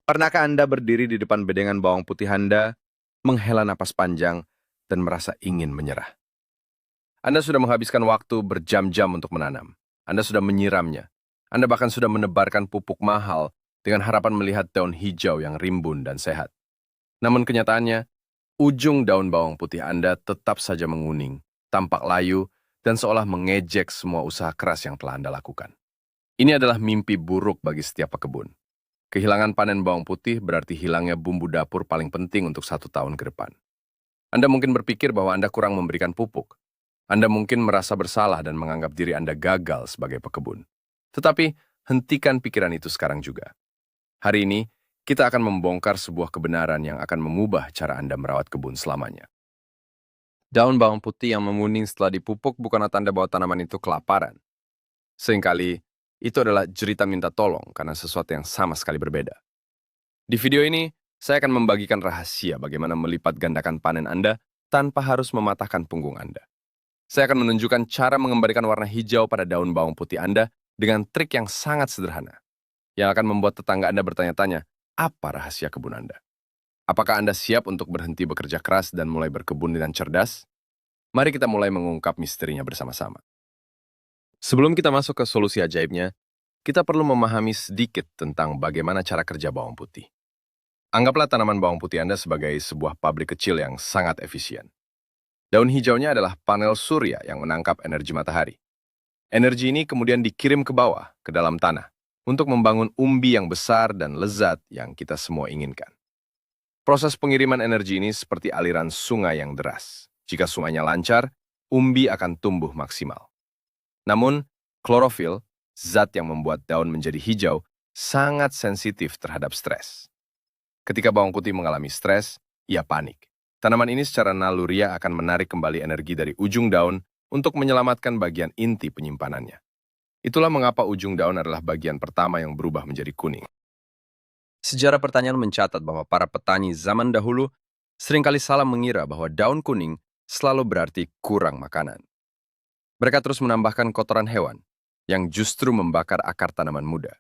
Pernahkah Anda berdiri di depan bedengan bawang putih Anda, menghela napas panjang, dan merasa ingin menyerah? Anda sudah menghabiskan waktu berjam-jam untuk menanam. Anda sudah menyiramnya. Anda bahkan sudah menebarkan pupuk mahal dengan harapan melihat daun hijau yang rimbun dan sehat. Namun kenyataannya, ujung daun bawang putih Anda tetap saja menguning, tampak layu, dan seolah mengejek semua usaha keras yang telah Anda lakukan. Ini adalah mimpi buruk bagi setiap pekebun. Kehilangan panen bawang putih berarti hilangnya bumbu dapur paling penting untuk 1 tahun ke depan. Anda mungkin berpikir bahwa Anda kurang memberikan pupuk. Anda mungkin merasa bersalah dan menganggap diri Anda gagal sebagai pekebun. Tetapi, hentikan pikiran itu sekarang juga. Hari ini, kita akan membongkar sebuah kebenaran yang akan mengubah cara Anda merawat kebun selamanya. Daun bawang putih yang menguning setelah dipupuk bukanlah tanda bahwa tanaman itu kelaparan. Seringkali, itu adalah cerita minta tolong karena sesuatu yang sama sekali berbeda. Di video ini, saya akan membagikan rahasia bagaimana melipat gandakan panen Anda tanpa harus mematahkan punggung Anda. Saya akan menunjukkan cara mengembalikan warna hijau pada daun bawang putih Anda dengan trik yang sangat sederhana, yang akan membuat tetangga Anda bertanya-tanya, apa rahasia kebun Anda? Apakah Anda siap untuk berhenti bekerja keras dan mulai berkebun dengan cerdas? Mari kita mulai mengungkap misterinya bersama-sama. Sebelum kita masuk ke solusi ajaibnya, kita perlu memahami sedikit tentang bagaimana cara kerja bawang putih. Anggaplah tanaman bawang putih Anda sebagai sebuah pabrik kecil yang sangat efisien. Daun hijaunya adalah panel surya yang menangkap energi matahari. Energi ini kemudian dikirim ke bawah, ke dalam tanah, untuk membangun umbi yang besar dan lezat yang kita semua inginkan. Proses pengiriman energi ini seperti aliran sungai yang deras. Jika sungainya lancar, umbi akan tumbuh maksimal. Namun, klorofil, zat yang membuat daun menjadi hijau, sangat sensitif terhadap stres. Ketika bawang putih mengalami stres, ia panik. Tanaman ini secara naluriah akan menarik kembali energi dari ujung daun untuk menyelamatkan bagian inti penyimpanannya. Itulah mengapa ujung daun adalah bagian pertama yang berubah menjadi kuning. Sejarah pertanian mencatat bahwa para petani zaman dahulu seringkali salah mengira bahwa daun kuning selalu berarti kurang makanan. Mereka terus menambahkan kotoran hewan yang justru membakar akar tanaman muda.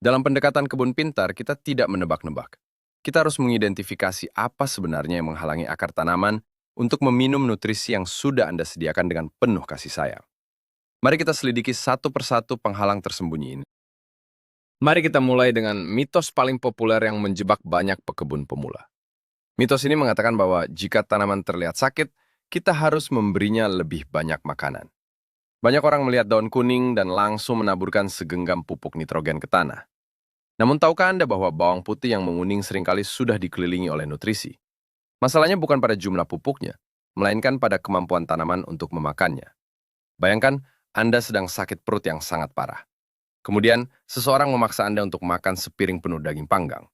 Dalam pendekatan kebun pintar, kita tidak menebak-nebak. Kita harus mengidentifikasi apa sebenarnya yang menghalangi akar tanaman untuk meminum nutrisi yang sudah Anda sediakan dengan penuh kasih sayang. Mari kita selidiki satu persatu penghalang tersembunyi ini. Mari kita mulai dengan mitos paling populer yang menjebak banyak pekebun pemula. Mitos ini mengatakan bahwa jika tanaman terlihat sakit, kita harus memberinya lebih banyak makanan. Banyak orang melihat daun kuning dan langsung menaburkan segenggam pupuk nitrogen ke tanah. Namun tahukah Anda bahwa bawang putih yang menguning seringkali sudah dikelilingi oleh nutrisi? Masalahnya bukan pada jumlah pupuknya, melainkan pada kemampuan tanaman untuk memakannya. Bayangkan, Anda sedang sakit perut yang sangat parah. Kemudian, seseorang memaksa Anda untuk makan sepiring penuh daging panggang.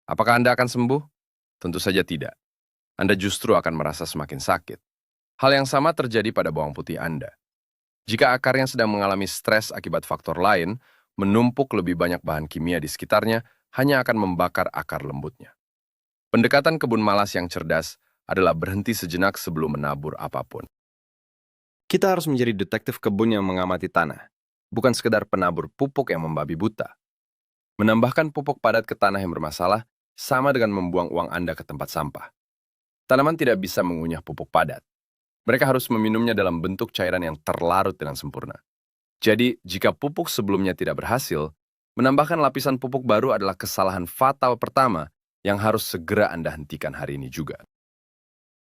Apakah Anda akan sembuh? Tentu saja tidak. Anda justru akan merasa semakin sakit. Hal yang sama terjadi pada bawang putih Anda. Jika akarnya sedang mengalami stres akibat faktor lain, menumpuk lebih banyak bahan kimia di sekitarnya hanya akan membakar akar lembutnya. Pendekatan kebun malas yang cerdas adalah berhenti sejenak sebelum menabur apapun. Kita harus menjadi detektif kebun yang mengamati tanah, bukan sekedar penabur pupuk yang membabi buta. Menambahkan pupuk padat ke tanah yang bermasalah sama dengan membuang uang Anda ke tempat sampah. Tanaman tidak bisa mengunyah pupuk padat. Mereka harus meminumnya dalam bentuk cairan yang terlarut dengan sempurna. Jadi, jika pupuk sebelumnya tidak berhasil, menambahkan lapisan pupuk baru adalah kesalahan fatal pertama yang harus segera Anda hentikan hari ini juga.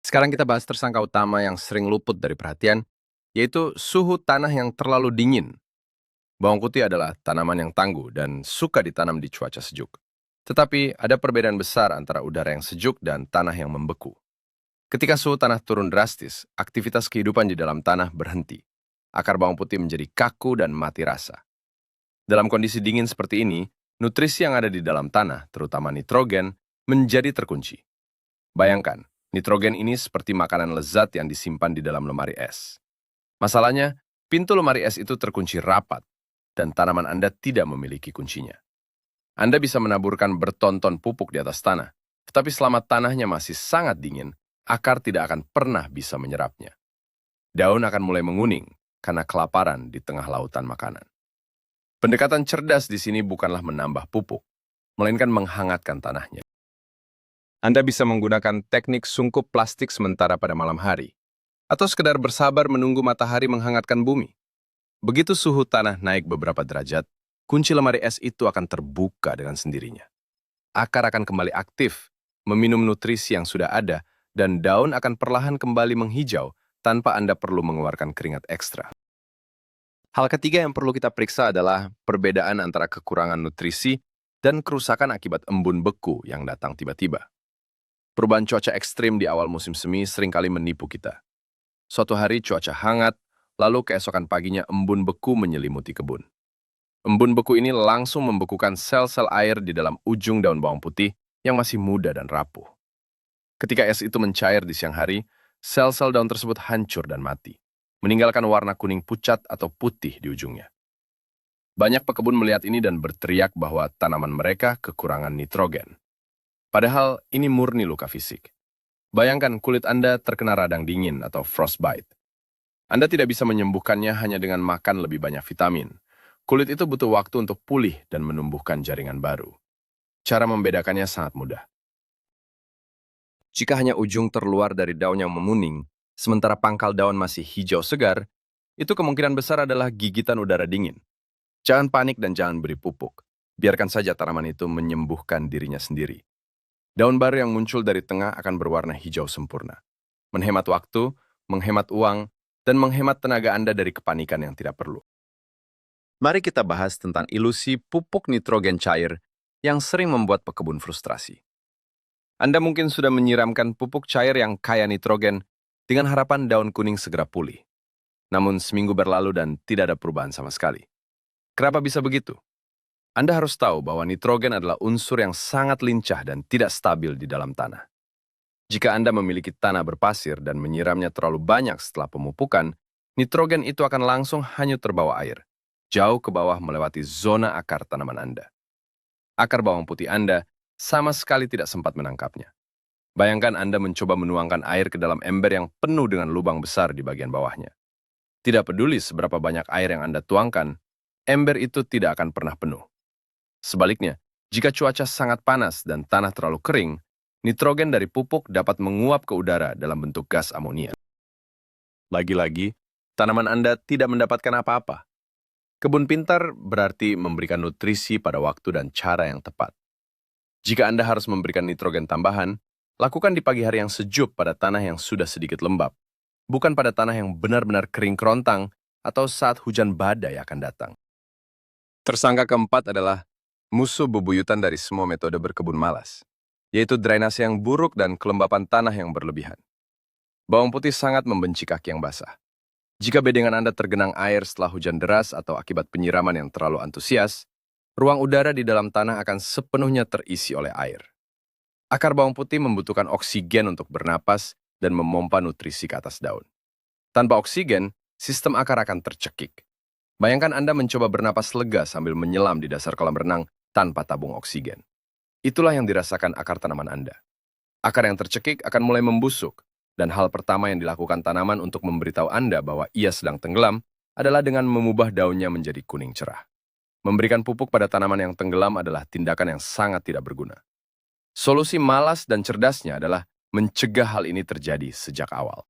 Sekarang kita bahas tersangka utama yang sering luput dari perhatian, yaitu suhu tanah yang terlalu dingin. Bawang putih adalah tanaman yang tangguh dan suka ditanam di cuaca sejuk. Tetapi ada perbedaan besar antara udara yang sejuk dan tanah yang membeku. Ketika suhu tanah turun drastis, aktivitas kehidupan di dalam tanah berhenti. Akar bawang putih menjadi kaku dan mati rasa. Dalam kondisi dingin seperti ini, nutrisi yang ada di dalam tanah, terutama nitrogen, menjadi terkunci. Bayangkan, nitrogen ini seperti makanan lezat yang disimpan di dalam lemari es. Masalahnya, pintu lemari es itu terkunci rapat, dan tanaman Anda tidak memiliki kuncinya. Anda bisa menaburkan bertonton pupuk di atas tanah, tetapi selama tanahnya masih sangat dingin, akar tidak akan pernah bisa menyerapnya. Daun akan mulai menguning, karena kelaparan di tengah lautan makanan. Pendekatan cerdas di sini bukanlah menambah pupuk, melainkan menghangatkan tanahnya. Anda bisa menggunakan teknik sungkup plastik sementara pada malam hari, atau sekedar bersabar menunggu matahari menghangatkan bumi. Begitu suhu tanah naik beberapa derajat, kunci lemari es itu akan terbuka dengan sendirinya. Akar akan kembali aktif, meminum nutrisi yang sudah ada, dan daun akan perlahan kembali menghijau tanpa Anda perlu mengeluarkan keringat ekstra. Hal ketiga yang perlu kita periksa adalah perbedaan antara kekurangan nutrisi dan kerusakan akibat embun beku yang datang tiba-tiba. Perubahan cuaca ekstrim di awal musim semi seringkali menipu kita. Suatu hari cuaca hangat, lalu keesokan paginya embun beku menyelimuti kebun. Embun beku ini langsung membekukan sel-sel air di dalam ujung daun bawang putih yang masih muda dan rapuh. Ketika es itu mencair di siang hari, sel-sel daun tersebut hancur dan mati, meninggalkan warna kuning pucat atau putih di ujungnya. Banyak pekebun melihat ini dan berteriak bahwa tanaman mereka kekurangan nitrogen. Padahal ini murni luka fisik. Bayangkan kulit Anda terkena radang dingin atau frostbite. Anda tidak bisa menyembuhkannya hanya dengan makan lebih banyak vitamin. Kulit itu butuh waktu untuk pulih dan menumbuhkan jaringan baru. Cara membedakannya sangat mudah. Jika hanya ujung terluar dari daun yang memuning, sementara pangkal daun masih hijau segar, itu kemungkinan besar adalah gigitan udara dingin. Jangan panik dan jangan beri pupuk. Biarkan saja tanaman itu menyembuhkan dirinya sendiri. Daun baru yang muncul dari tengah akan berwarna hijau sempurna. Menghemat waktu, menghemat uang, dan menghemat tenaga Anda dari kepanikan yang tidak perlu. Mari kita bahas tentang ilusi pupuk nitrogen cair yang sering membuat pekebun frustrasi. Anda mungkin sudah menyiramkan pupuk cair yang kaya nitrogen dengan harapan daun kuning segera pulih. Namun seminggu berlalu dan tidak ada perubahan sama sekali. Kenapa bisa begitu? Anda harus tahu bahwa nitrogen adalah unsur yang sangat lincah dan tidak stabil di dalam tanah. Jika Anda memiliki tanah berpasir dan menyiramnya terlalu banyak setelah pemupukan, nitrogen itu akan langsung hanyut terbawa air, jauh ke bawah melewati zona akar tanaman Anda. Akar bawang putih Anda sama sekali tidak sempat menangkapnya. Bayangkan Anda mencoba menuangkan air ke dalam ember yang penuh dengan lubang besar di bagian bawahnya. Tidak peduli seberapa banyak air yang Anda tuangkan, ember itu tidak akan pernah penuh. Sebaliknya, jika cuaca sangat panas dan tanah terlalu kering, nitrogen dari pupuk dapat menguap ke udara dalam bentuk gas amonia. Lagi-lagi, tanaman Anda tidak mendapatkan apa-apa. Kebun pintar berarti memberikan nutrisi pada waktu dan cara yang tepat. Jika Anda harus memberikan nitrogen tambahan, lakukan di pagi hari yang sejuk pada tanah yang sudah sedikit lembab, bukan pada tanah yang benar-benar kering kerontang atau saat hujan badai akan datang. Tersangka keempat adalah musuh bebuyutan dari semua metode berkebun malas, yaitu drainase yang buruk dan kelembapan tanah yang berlebihan. Bawang putih sangat membenci kaki yang basah. Jika bedengan Anda tergenang air setelah hujan deras atau akibat penyiraman yang terlalu antusias, ruang udara di dalam tanah akan sepenuhnya terisi oleh air. Akar bawang putih membutuhkan oksigen untuk bernapas dan memompa nutrisi ke atas daun. Tanpa oksigen, sistem akar akan tercekik. Bayangkan Anda mencoba bernapas lega sambil menyelam di dasar kolam renang tanpa tabung oksigen. Itulah yang dirasakan akar tanaman Anda. Akar yang tercekik akan mulai membusuk, dan hal pertama yang dilakukan tanaman untuk memberitahu Anda bahwa ia sedang tenggelam adalah dengan mengubah daunnya menjadi kuning cerah. Memberikan pupuk pada tanaman yang tenggelam adalah tindakan yang sangat tidak berguna. Solusi malas dan cerdasnya adalah mencegah hal ini terjadi sejak awal.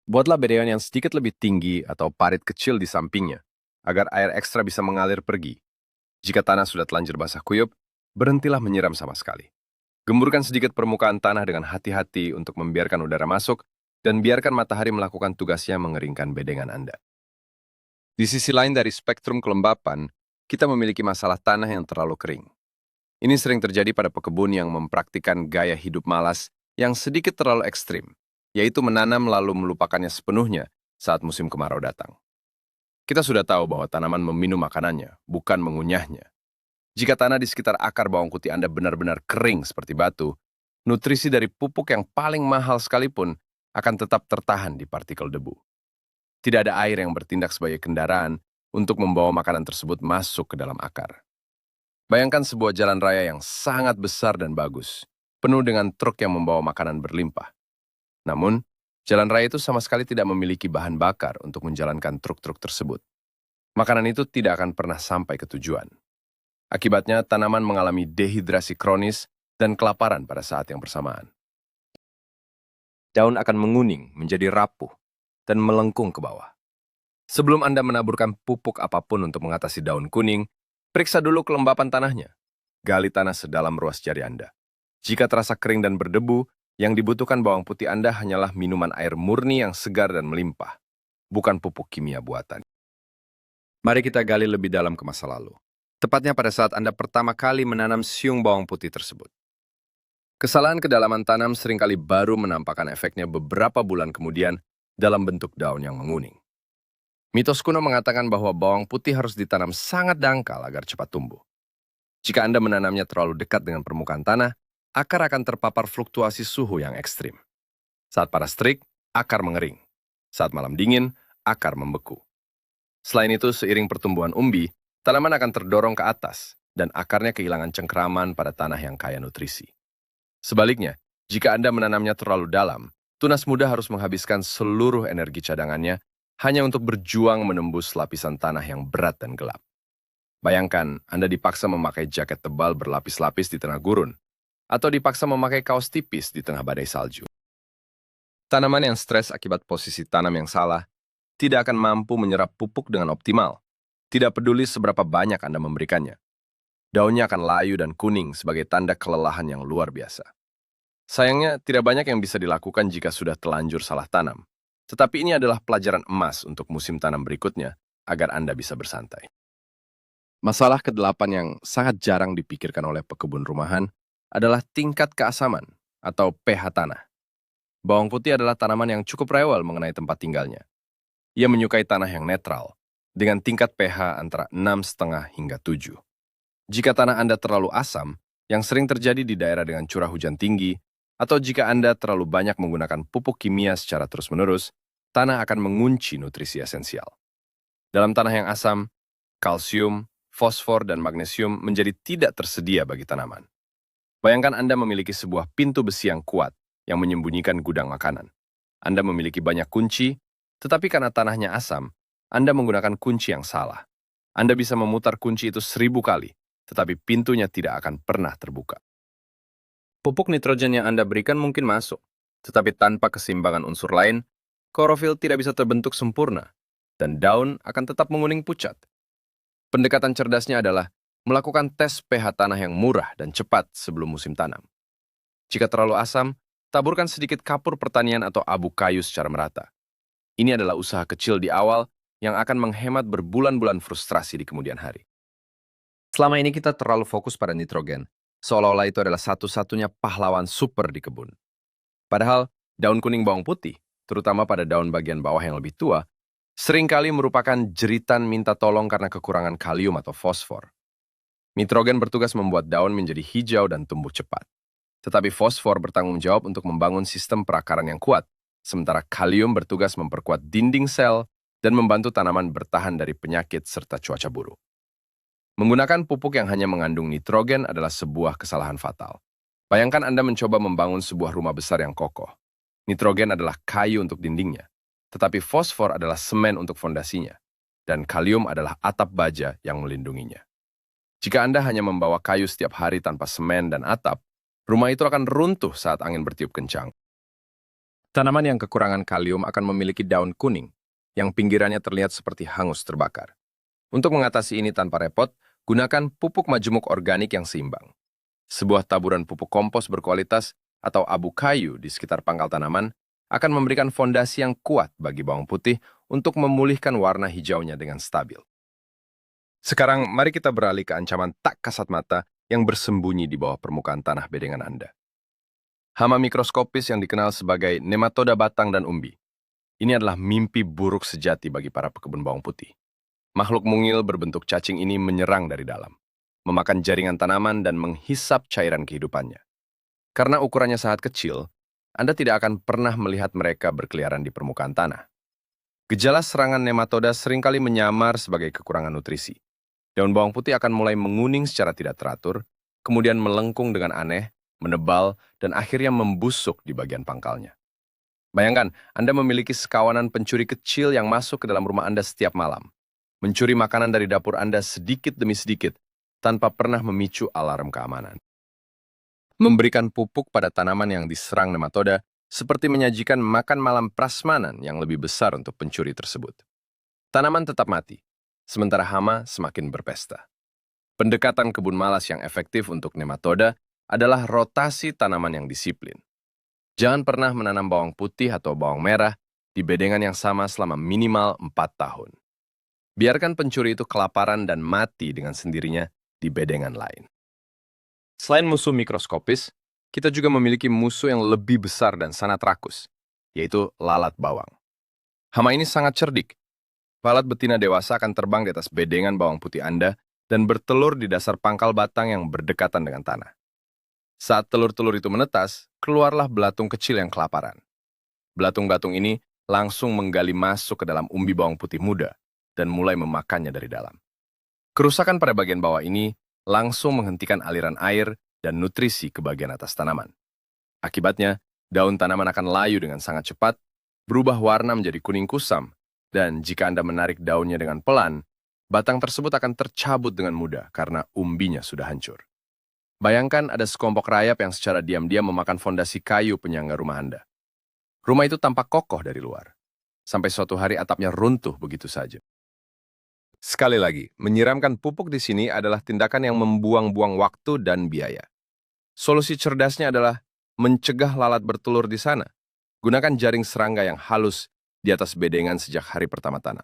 Buatlah bedengan yang sedikit lebih tinggi atau parit kecil di sampingnya, agar air ekstra bisa mengalir pergi. Jika tanah sudah telanjur basah kuyup, berhentilah menyiram sama sekali. Gemburkan sedikit permukaan tanah dengan hati-hati untuk membiarkan udara masuk, dan biarkan matahari melakukan tugasnya mengeringkan bedengan Anda. Di sisi lain dari spektrum kelembapan, kita memiliki masalah tanah yang terlalu kering. Ini sering terjadi pada pekebun yang mempraktikkan gaya hidup malas yang sedikit terlalu ekstrim, yaitu menanam lalu melupakannya sepenuhnya saat musim kemarau datang. Kita sudah tahu bahwa tanaman meminum makanannya, bukan mengunyahnya. Jika tanah di sekitar akar bawang putih Anda benar-benar kering seperti batu, nutrisi dari pupuk yang paling mahal sekalipun akan tetap tertahan di partikel debu. Tidak ada air yang bertindak sebagai kendaraan untuk membawa makanan tersebut masuk ke dalam akar. Bayangkan sebuah jalan raya yang sangat besar dan bagus, penuh dengan truk yang membawa makanan berlimpah. Namun, jalan raya itu sama sekali tidak memiliki bahan bakar untuk menjalankan truk-truk tersebut. Makanan itu tidak akan pernah sampai ke tujuan. Akibatnya, tanaman mengalami dehidrasi kronis dan kelaparan pada saat yang bersamaan. Daun akan menguning, menjadi rapuh, dan melengkung ke bawah. Sebelum Anda menaburkan pupuk apapun untuk mengatasi daun kuning, periksa dulu kelembapan tanahnya. Gali tanah sedalam ruas jari Anda. Jika terasa kering dan berdebu, yang dibutuhkan bawang putih Anda hanyalah minuman air murni yang segar dan melimpah, bukan pupuk kimia buatan. Mari kita gali lebih dalam ke masa lalu. Tepatnya pada saat Anda pertama kali menanam siung bawang putih tersebut. Kesalahan kedalaman tanam seringkali baru menampakkan efeknya beberapa bulan kemudian dalam bentuk daun yang menguning. Mitos kuno mengatakan bahwa bawang putih harus ditanam sangat dangkal agar cepat tumbuh. Jika Anda menanamnya terlalu dekat dengan permukaan tanah, akar akan terpapar fluktuasi suhu yang ekstrim. Saat panas terik, akar mengering. Saat malam dingin, akar membeku. Selain itu, seiring pertumbuhan umbi, tanaman akan terdorong ke atas dan akarnya kehilangan cengkeraman pada tanah yang kaya nutrisi. Sebaliknya, jika Anda menanamnya terlalu dalam, tunas muda harus menghabiskan seluruh energi cadangannya hanya untuk berjuang menembus lapisan tanah yang berat dan gelap. Bayangkan, Anda dipaksa memakai jaket tebal berlapis-lapis di tengah gurun, atau dipaksa memakai kaos tipis di tengah badai salju. Tanaman yang stres akibat posisi tanam yang salah tidak akan mampu menyerap pupuk dengan optimal, tidak peduli seberapa banyak Anda memberikannya. Daunnya akan layu dan kuning sebagai tanda kelelahan yang luar biasa. Sayangnya, tidak banyak yang bisa dilakukan jika sudah telanjur salah tanam. Tetapi ini adalah pelajaran emas untuk musim tanam berikutnya, agar Anda bisa bersantai. Masalah ke-8 yang sangat jarang dipikirkan oleh pekebun rumahan adalah tingkat keasaman atau pH tanah. Bawang putih adalah tanaman yang cukup rewel mengenai tempat tinggalnya. Ia menyukai tanah yang netral, dengan tingkat pH antara 6,5 hingga 7. Jika tanah Anda terlalu asam, yang sering terjadi di daerah dengan curah hujan tinggi, atau jika Anda terlalu banyak menggunakan pupuk kimia secara terus-menerus, tanah akan mengunci nutrisi esensial. Dalam tanah yang asam, kalsium, fosfor, dan magnesium menjadi tidak tersedia bagi tanaman. Bayangkan Anda memiliki sebuah pintu besi yang kuat yang menyembunyikan gudang makanan. Anda memiliki banyak kunci, tetapi karena tanahnya asam, Anda menggunakan kunci yang salah. Anda bisa memutar kunci itu 1000 kali, tetapi pintunya tidak akan pernah terbuka. Pupuk nitrogen yang Anda berikan mungkin masuk, tetapi tanpa keseimbangan unsur lain, klorofil tidak bisa terbentuk sempurna, dan daun akan tetap menguning pucat. Pendekatan cerdasnya adalah melakukan tes pH tanah yang murah dan cepat sebelum musim tanam. Jika terlalu asam, taburkan sedikit kapur pertanian atau abu kayu secara merata. Ini adalah usaha kecil di awal yang akan menghemat berbulan-bulan frustrasi di kemudian hari. Selama ini kita terlalu fokus pada nitrogen, seolah-olah itu adalah satu-satunya pahlawan super di kebun. Padahal, daun kuning bawang putih, terutama pada daun bagian bawah yang lebih tua, seringkali merupakan jeritan minta tolong karena kekurangan kalium atau fosfor. Nitrogen bertugas membuat daun menjadi hijau dan tumbuh cepat. Tetapi fosfor bertanggung jawab untuk membangun sistem perakaran yang kuat, sementara kalium bertugas memperkuat dinding sel dan membantu tanaman bertahan dari penyakit serta cuaca buruk. Menggunakan pupuk yang hanya mengandung nitrogen adalah sebuah kesalahan fatal. Bayangkan Anda mencoba membangun sebuah rumah besar yang kokoh. Nitrogen adalah kayu untuk dindingnya, tetapi fosfor adalah semen untuk fondasinya, dan kalium adalah atap baja yang melindunginya. Jika Anda hanya membawa kayu setiap hari tanpa semen dan atap, rumah itu akan runtuh saat angin bertiup kencang. Tanaman yang kekurangan kalium akan memiliki daun kuning, yang pinggirannya terlihat seperti hangus terbakar. Untuk mengatasi ini tanpa repot, gunakan pupuk majemuk organik yang seimbang. Sebuah taburan pupuk kompos berkualitas atau abu kayu di sekitar pangkal tanaman akan memberikan fondasi yang kuat bagi bawang putih untuk memulihkan warna hijaunya dengan stabil. Sekarang, mari kita beralih ke ancaman tak kasat mata yang bersembunyi di bawah permukaan tanah bedengan Anda. Hama mikroskopis yang dikenal sebagai nematoda batang dan umbi. Ini adalah mimpi buruk sejati bagi para pekebun bawang putih. Makhluk mungil berbentuk cacing ini menyerang dari dalam, memakan jaringan tanaman dan menghisap cairan kehidupannya. Karena ukurannya sangat kecil, Anda tidak akan pernah melihat mereka berkeliaran di permukaan tanah. Gejala serangan nematoda seringkali menyamar sebagai kekurangan nutrisi. Daun bawang putih akan mulai menguning secara tidak teratur, kemudian melengkung dengan aneh, menebal, dan akhirnya membusuk di bagian pangkalnya. Bayangkan, Anda memiliki sekawanan pencuri kecil yang masuk ke dalam rumah Anda setiap malam, mencuri makanan dari dapur Anda sedikit demi sedikit, tanpa pernah memicu alarm keamanan. Memberikan pupuk pada tanaman yang diserang nematoda seperti menyajikan makan malam prasmanan yang lebih besar untuk pencuri tersebut. Tanaman tetap mati, sementara hama semakin berpesta. Pendekatan kebun malas yang efektif untuk nematoda adalah rotasi tanaman yang disiplin. Jangan pernah menanam bawang putih atau bawang merah di bedengan yang sama selama minimal 4 tahun. Biarkan pencuri itu kelaparan dan mati dengan sendirinya di bedengan lain. Selain musuh mikroskopis, kita juga memiliki musuh yang lebih besar dan sangat rakus, yaitu lalat bawang. Hama ini sangat cerdik. Lalat betina dewasa akan terbang di atas bedengan bawang putih Anda dan bertelur di dasar pangkal batang yang berdekatan dengan tanah. Saat telur-telur itu menetas, keluarlah belatung kecil yang kelaparan. Belatung-belatung ini langsung menggali masuk ke dalam umbi bawang putih muda dan mulai memakannya dari dalam. Kerusakan pada bagian bawah ini langsung menghentikan aliran air dan nutrisi ke bagian atas tanaman. Akibatnya, daun tanaman akan layu dengan sangat cepat, berubah warna menjadi kuning kusam, dan jika Anda menarik daunnya dengan pelan, batang tersebut akan tercabut dengan mudah karena umbinya sudah hancur. Bayangkan ada sekelompok rayap yang secara diam-diam memakan fondasi kayu penyangga rumah Anda. Rumah itu tampak kokoh dari luar, sampai suatu hari atapnya runtuh begitu saja. Sekali lagi, menyiramkan pupuk di sini adalah tindakan yang membuang-buang waktu dan biaya. Solusi cerdasnya adalah mencegah lalat bertelur di sana. Gunakan jaring serangga yang halus di atas bedengan sejak hari pertama tanam.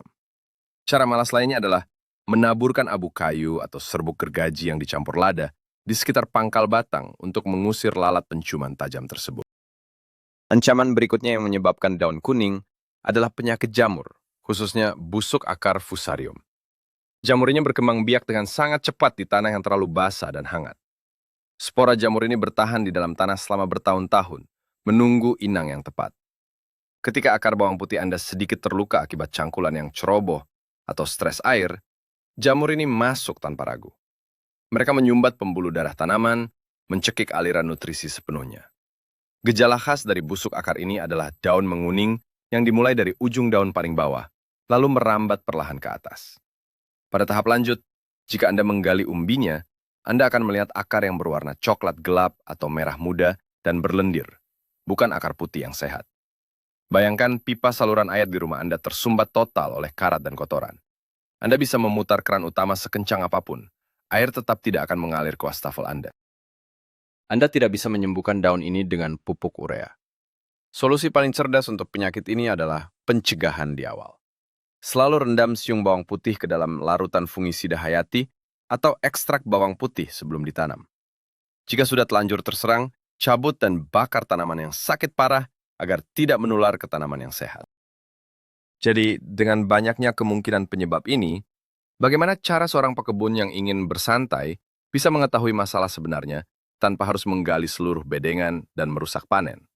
Cara malas lainnya adalah menaburkan abu kayu atau serbuk gergaji yang dicampur lada di sekitar pangkal batang untuk mengusir lalat penciuman tajam tersebut. Ancaman berikutnya yang menyebabkan daun kuning adalah penyakit jamur, khususnya busuk akar fusarium. Jamur ini berkembang biak dengan sangat cepat di tanah yang terlalu basah dan hangat. Spora jamur ini bertahan di dalam tanah selama bertahun-tahun, menunggu inang yang tepat. Ketika akar bawang putih Anda sedikit terluka akibat cangkulan yang ceroboh atau stres air, jamur ini masuk tanpa ragu. Mereka menyumbat pembuluh darah tanaman, mencekik aliran nutrisi sepenuhnya. Gejala khas dari busuk akar ini adalah daun menguning yang dimulai dari ujung daun paling bawah, lalu merambat perlahan ke atas. Pada tahap lanjut, jika Anda menggali umbinya, Anda akan melihat akar yang berwarna coklat gelap atau merah muda dan berlendir, bukan akar putih yang sehat. Bayangkan pipa saluran air di rumah Anda tersumbat total oleh karat dan kotoran. Anda bisa memutar keran utama sekencang apapun, air tetap tidak akan mengalir ke wastafel Anda. Anda tidak bisa menyembuhkan daun ini dengan pupuk urea. Solusi paling cerdas untuk penyakit ini adalah pencegahan di awal. Selalu rendam siung bawang putih ke dalam larutan fungisida hayati atau ekstrak bawang putih sebelum ditanam. Jika sudah telanjur terserang, cabut dan bakar tanaman yang sakit parah agar tidak menular ke tanaman yang sehat. Jadi, dengan banyaknya kemungkinan penyebab ini, bagaimana cara seorang pekebun yang ingin bersantai bisa mengetahui masalah sebenarnya tanpa harus menggali seluruh bedengan dan merusak panen?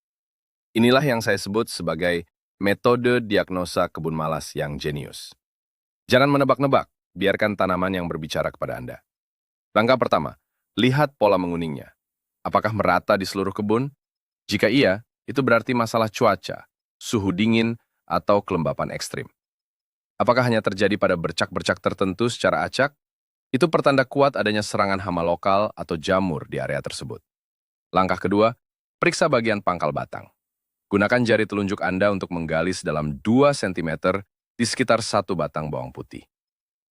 Inilah yang saya sebut sebagai metode diagnosa kebun malas yang jenius. Jangan menebak-nebak, biarkan tanaman yang berbicara kepada Anda. Langkah pertama, lihat pola menguningnya. Apakah merata di seluruh kebun? Jika iya, itu berarti masalah cuaca, suhu dingin, atau kelembapan ekstrim. Apakah hanya terjadi pada bercak-bercak tertentu secara acak? Itu pertanda kuat adanya serangan hama lokal atau jamur di area tersebut. Langkah kedua, periksa bagian pangkal batang. Gunakan jari telunjuk Anda untuk menggali sedalam 2 cm di sekitar satu batang bawang putih.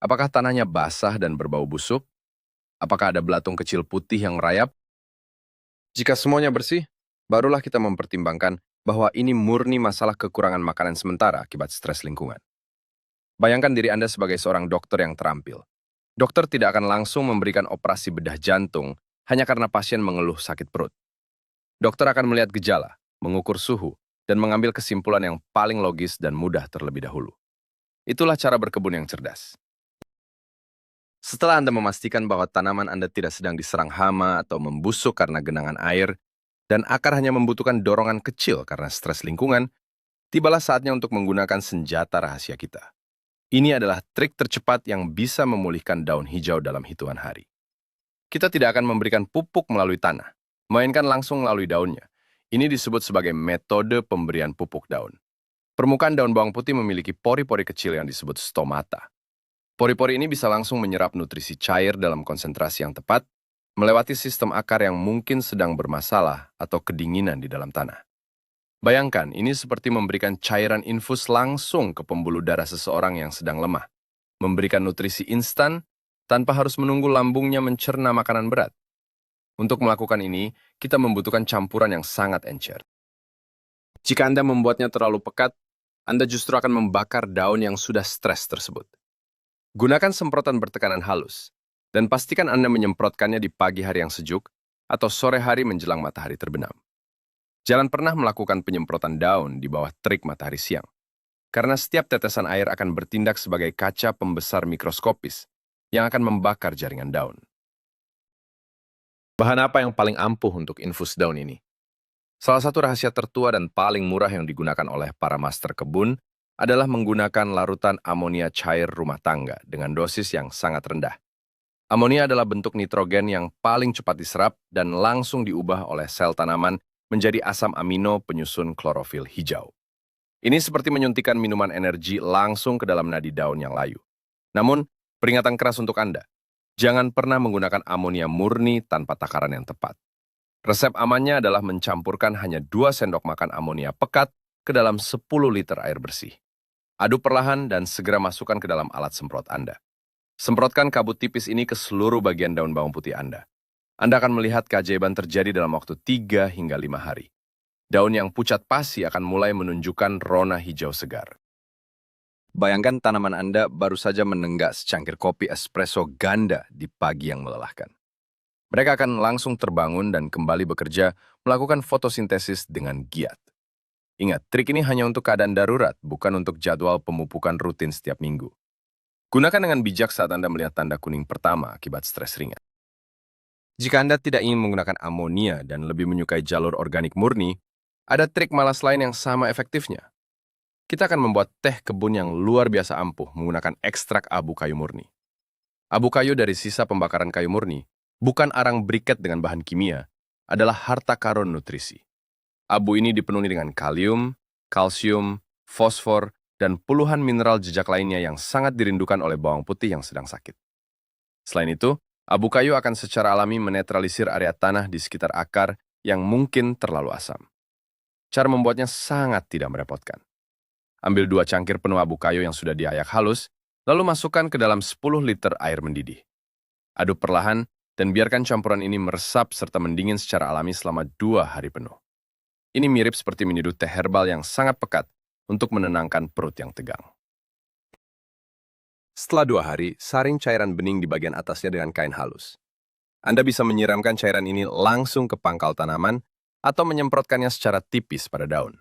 Apakah tanahnya basah dan berbau busuk? Apakah ada belatung kecil putih yang merayap? Jika semuanya bersih, barulah kita mempertimbangkan bahwa ini murni masalah kekurangan makanan sementara akibat stres lingkungan. Bayangkan diri Anda sebagai seorang dokter yang terampil. Dokter tidak akan langsung memberikan operasi bedah jantung hanya karena pasien mengeluh sakit perut. Dokter akan melihat gejala, mengukur suhu, dan mengambil kesimpulan yang paling logis dan mudah terlebih dahulu. Itulah cara berkebun yang cerdas. Setelah Anda memastikan bahwa tanaman Anda tidak sedang diserang hama atau membusuk karena genangan air, dan akar hanya membutuhkan dorongan kecil karena stres lingkungan, tibalah saatnya untuk menggunakan senjata rahasia kita. Ini adalah trik tercepat yang bisa memulihkan daun hijau dalam hitungan hari. Kita tidak akan memberikan pupuk melalui tanah, melainkan langsung melalui daunnya. Ini disebut sebagai metode pemberian pupuk daun. Permukaan daun bawang putih memiliki pori-pori kecil yang disebut stomata. Pori-pori ini bisa langsung menyerap nutrisi cair dalam konsentrasi yang tepat, melewati sistem akar yang mungkin sedang bermasalah atau kedinginan di dalam tanah. Bayangkan, ini seperti memberikan cairan infus langsung ke pembuluh darah seseorang yang sedang lemah, memberikan nutrisi instan tanpa harus menunggu lambungnya mencerna makanan berat. Untuk melakukan ini, kita membutuhkan campuran yang sangat encer. Jika Anda membuatnya terlalu pekat, Anda justru akan membakar daun yang sudah stres tersebut. Gunakan semprotan bertekanan halus, dan pastikan Anda menyemprotkannya di pagi hari yang sejuk atau sore hari menjelang matahari terbenam. Jangan pernah melakukan penyemprotan daun di bawah terik matahari siang, karena setiap tetesan air akan bertindak sebagai kaca pembesar mikroskopis yang akan membakar jaringan daun. Bahan apa yang paling ampuh untuk infus daun ini? Salah satu rahasia tertua dan paling murah yang digunakan oleh para master kebun adalah menggunakan larutan amonia cair rumah tangga dengan dosis yang sangat rendah. Amonia adalah bentuk nitrogen yang paling cepat diserap dan langsung diubah oleh sel tanaman menjadi asam amino penyusun klorofil hijau. Ini seperti menyuntikkan minuman energi langsung ke dalam nadi daun yang layu. Namun, peringatan keras untuk Anda, jangan pernah menggunakan amonia murni tanpa takaran yang tepat. Resep amannya adalah mencampurkan hanya 2 sendok makan amonia pekat ke dalam 10 liter air bersih. Aduk perlahan dan segera masukkan ke dalam alat semprot Anda. Semprotkan kabut tipis ini ke seluruh bagian daun bawang putih Anda. Anda akan melihat keajaiban terjadi dalam waktu 3 hingga 5 hari. Daun yang pucat pasi akan mulai menunjukkan rona hijau segar. Bayangkan tanaman Anda baru saja menenggak secangkir kopi espresso ganda di pagi yang melelahkan. Mereka akan langsung terbangun dan kembali bekerja melakukan fotosintesis dengan giat. Ingat, trik ini hanya untuk keadaan darurat, bukan untuk jadwal pemupukan rutin setiap minggu. Gunakan dengan bijak saat Anda melihat tanda kuning pertama akibat stres ringan. Jika Anda tidak ingin menggunakan amonia dan lebih menyukai jalur organik murni, ada trik malas lain yang sama efektifnya. Kita akan membuat teh kebun yang luar biasa ampuh menggunakan ekstrak abu kayu murni. Abu kayu dari sisa pembakaran kayu murni, bukan arang briket dengan bahan kimia, adalah harta karun nutrisi. Abu ini dipenuhi dengan kalium, kalsium, fosfor, dan puluhan mineral jejak lainnya yang sangat dirindukan oleh bawang putih yang sedang sakit. Selain itu, abu kayu akan secara alami menetralisir area tanah di sekitar akar yang mungkin terlalu asam. Cara membuatnya sangat tidak merepotkan. Ambil 2 cangkir penuh abu kayu yang sudah diayak halus, lalu masukkan ke dalam 10 liter air mendidih. Aduk perlahan dan biarkan campuran ini meresap serta mendingin secara alami selama 2 hari penuh. Ini mirip seperti menyeduh teh herbal yang sangat pekat untuk menenangkan perut yang tegang. Setelah 2 hari, saring cairan bening di bagian atasnya dengan kain halus. Anda bisa menyiramkan cairan ini langsung ke pangkal tanaman atau menyemprotkannya secara tipis pada daun.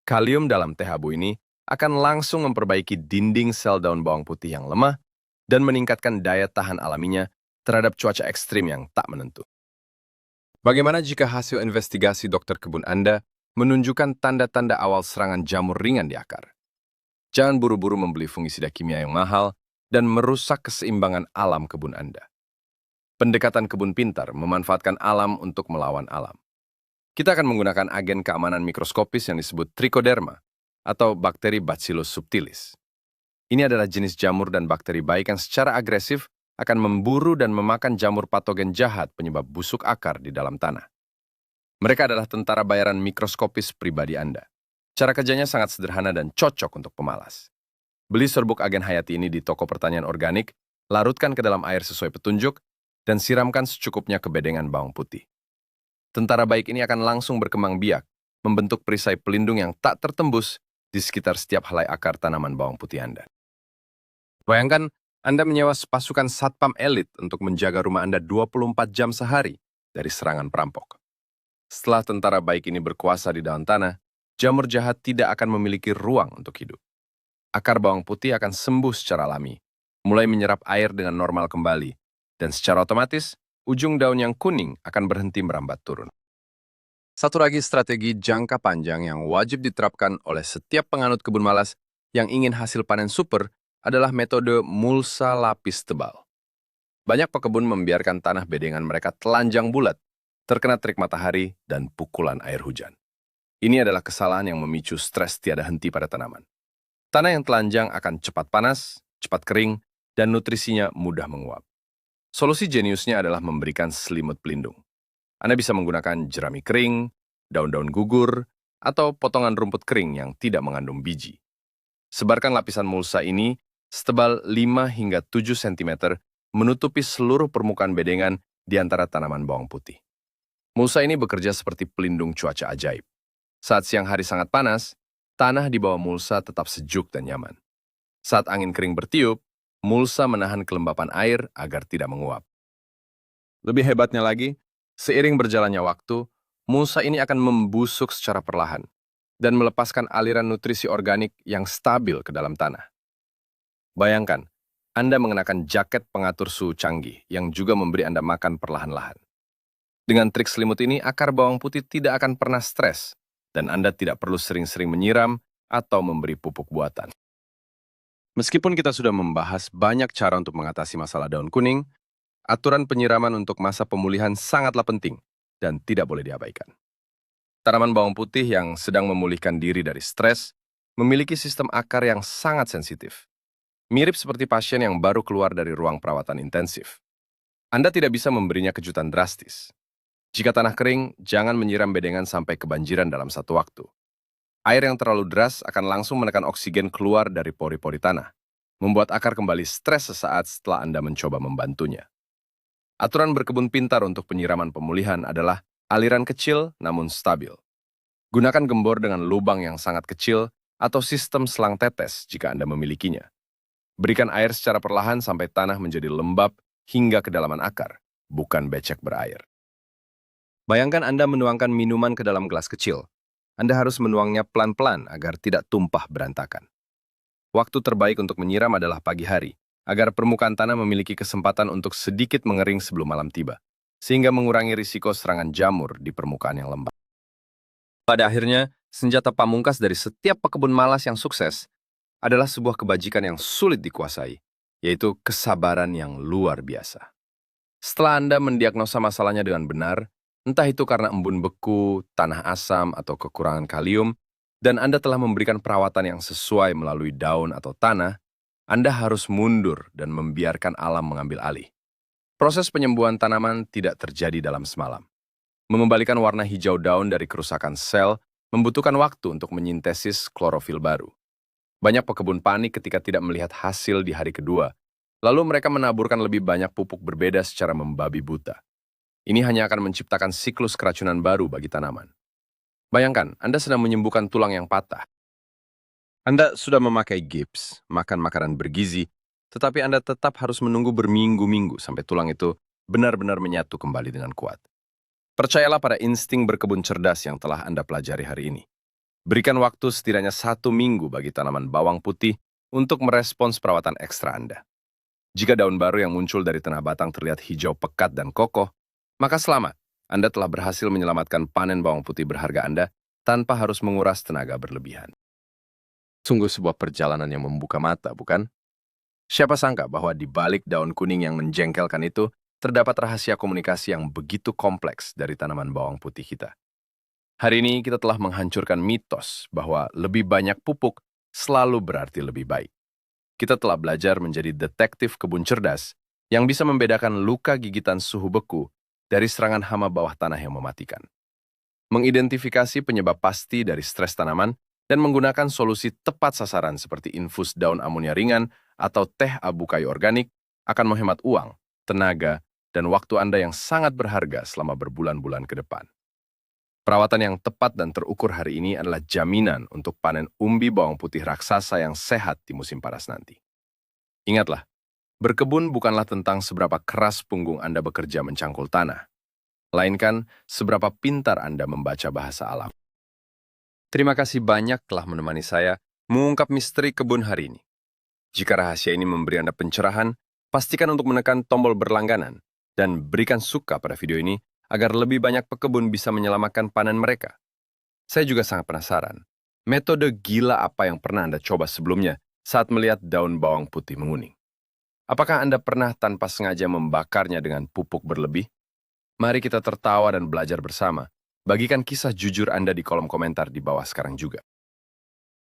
Kalium dalam teh abu ini akan langsung memperbaiki dinding sel daun bawang putih yang lemah dan meningkatkan daya tahan alaminya terhadap cuaca ekstrim yang tak menentu. Bagaimana jika hasil investigasi dokter kebun Anda menunjukkan tanda-tanda awal serangan jamur ringan di akar? Jangan buru-buru membeli fungisida kimia yang mahal dan merusak keseimbangan alam kebun Anda. Pendekatan kebun pintar memanfaatkan alam untuk melawan alam. Kita akan menggunakan agen keamanan mikroskopis yang disebut Trichoderma atau bakteri Bacillus subtilis. Ini adalah jenis jamur dan bakteri baik yang secara agresif akan memburu dan memakan jamur patogen jahat penyebab busuk akar di dalam tanah. Mereka adalah tentara bayaran mikroskopis pribadi Anda. Cara kerjanya sangat sederhana dan cocok untuk pemalas. Beli serbuk agen hayati ini di toko pertanian organik, larutkan ke dalam air sesuai petunjuk, dan siramkan secukupnya ke bedengan bawang putih. Tentara baik ini akan langsung berkembang biak, membentuk perisai pelindung yang tak tertembus di sekitar setiap helai akar tanaman bawang putih Anda. Bayangkan, Anda menyewa pasukan satpam elit untuk menjaga rumah Anda 24 jam sehari dari serangan perampok. Setelah tentara baik ini berkuasa di dalam tanah, jamur jahat tidak akan memiliki ruang untuk hidup. Akar bawang putih akan sembuh secara alami, mulai menyerap air dengan normal kembali, dan secara otomatis, ujung daun yang kuning akan berhenti merambat turun. Satu lagi strategi jangka panjang yang wajib diterapkan oleh setiap penganut kebun malas yang ingin hasil panen super adalah metode mulsa lapis tebal. Banyak pekebun membiarkan tanah bedengan mereka telanjang bulat, terkena terik matahari dan pukulan air hujan. Ini adalah kesalahan yang memicu stres tiada henti pada tanaman. Tanah yang telanjang akan cepat panas, cepat kering, dan nutrisinya mudah menguap. Solusi jeniusnya adalah memberikan selimut pelindung. Anda bisa menggunakan jerami kering, daun-daun gugur, atau potongan rumput kering yang tidak mengandung biji. Sebarkan lapisan mulsa ini setebal 5 hingga 7 cm menutupi seluruh permukaan bedengan di antara tanaman bawang putih. Mulsa ini bekerja seperti pelindung cuaca ajaib. Saat siang hari sangat panas, tanah di bawah mulsa tetap sejuk dan nyaman. Saat angin kering bertiup, mulsa menahan kelembapan air agar tidak menguap. Lebih hebatnya lagi, seiring berjalannya waktu, mulsa ini akan membusuk secara perlahan dan melepaskan aliran nutrisi organik yang stabil ke dalam tanah. Bayangkan, Anda mengenakan jaket pengatur suhu canggih yang juga memberi Anda makan perlahan-lahan. Dengan trik selimut ini, akar bawang putih tidak akan pernah stres, dan Anda tidak perlu sering-sering menyiram atau memberi pupuk buatan. Meskipun kita sudah membahas banyak cara untuk mengatasi masalah daun kuning, aturan penyiraman untuk masa pemulihan sangatlah penting dan tidak boleh diabaikan. Tanaman bawang putih yang sedang memulihkan diri dari stres memiliki sistem akar yang sangat sensitif. Mirip seperti pasien yang baru keluar dari ruang perawatan intensif. Anda tidak bisa memberinya kejutan drastis. Jika tanah kering, jangan menyiram bedengan sampai kebanjiran dalam satu waktu. Air yang terlalu deras akan langsung menekan oksigen keluar dari pori-pori tanah, membuat akar kembali stres sesaat setelah Anda mencoba membantunya. Aturan berkebun pintar untuk penyiraman pemulihan adalah aliran kecil namun stabil. Gunakan gembor dengan lubang yang sangat kecil atau sistem selang tetes jika Anda memilikinya. Berikan air secara perlahan sampai tanah menjadi lembab hingga kedalaman akar, bukan becek berair. Bayangkan Anda menuangkan minuman ke dalam gelas kecil. Anda harus menuangnya pelan-pelan agar tidak tumpah berantakan. Waktu terbaik untuk menyiram adalah pagi hari, agar permukaan tanah memiliki kesempatan untuk sedikit mengering sebelum malam tiba, sehingga mengurangi risiko serangan jamur di permukaan yang lembab. Pada akhirnya, senjata pamungkas dari setiap pekebun malas yang sukses adalah sebuah kebajikan yang sulit dikuasai, yaitu kesabaran yang luar biasa. Setelah Anda mendiagnosa masalahnya dengan benar, entah itu karena embun beku, tanah asam, atau kekurangan kalium, dan Anda telah memberikan perawatan yang sesuai melalui daun atau tanah, Anda harus mundur dan membiarkan alam mengambil alih. Proses penyembuhan tanaman tidak terjadi dalam semalam. Mengembalikan warna hijau daun dari kerusakan sel membutuhkan waktu untuk menyintesis klorofil baru. Banyak pekebun panik ketika tidak melihat hasil di hari kedua, lalu mereka menaburkan lebih banyak pupuk berbeda secara membabi buta. Ini hanya akan menciptakan siklus keracunan baru bagi tanaman. Bayangkan, Anda sedang menyembuhkan tulang yang patah. Anda sudah memakai gips, makan makanan bergizi, tetapi Anda tetap harus menunggu berminggu-minggu sampai tulang itu benar-benar menyatu kembali dengan kuat. Percayalah pada insting berkebun cerdas yang telah Anda pelajari hari ini. Berikan waktu setidaknya 1 minggu bagi tanaman bawang putih untuk merespons perawatan ekstra Anda. Jika daun baru yang muncul dari tengah batang terlihat hijau pekat dan kokoh, maka selamat, Anda telah berhasil menyelamatkan panen bawang putih berharga Anda tanpa harus menguras tenaga berlebihan. Sungguh sebuah perjalanan yang membuka mata, bukan? Siapa sangka bahwa di balik daun kuning yang menjengkelkan itu, terdapat rahasia komunikasi yang begitu kompleks dari tanaman bawang putih kita. Hari ini kita telah menghancurkan mitos bahwa lebih banyak pupuk selalu berarti lebih baik. Kita telah belajar menjadi detektif kebun cerdas yang bisa membedakan luka gigitan suhu beku dari serangan hama bawah tanah yang mematikan. Mengidentifikasi penyebab pasti dari stres tanaman dan menggunakan solusi tepat sasaran seperti infus daun amonia ringan atau teh abu kayu organik akan menghemat uang, tenaga, dan waktu Anda yang sangat berharga selama berbulan-bulan ke depan. Perawatan yang tepat dan terukur hari ini adalah jaminan untuk panen umbi bawang putih raksasa yang sehat di musim panas nanti. Ingatlah, berkebun bukanlah tentang seberapa keras punggung Anda bekerja mencangkul tanah, melainkan seberapa pintar Anda membaca bahasa alam. Terima kasih banyak telah menemani saya mengungkap misteri kebun hari ini. Jika rahasia ini memberi Anda pencerahan, pastikan untuk menekan tombol berlangganan dan berikan suka pada video ini agar lebih banyak pekebun bisa menyelamatkan panen mereka. Saya juga sangat penasaran, metode gila apa yang pernah Anda coba sebelumnya saat melihat daun bawang putih menguning? Apakah Anda pernah tanpa sengaja membakarnya dengan pupuk berlebih? Mari kita tertawa dan belajar bersama. Bagikan kisah jujur Anda di kolom komentar di bawah sekarang juga.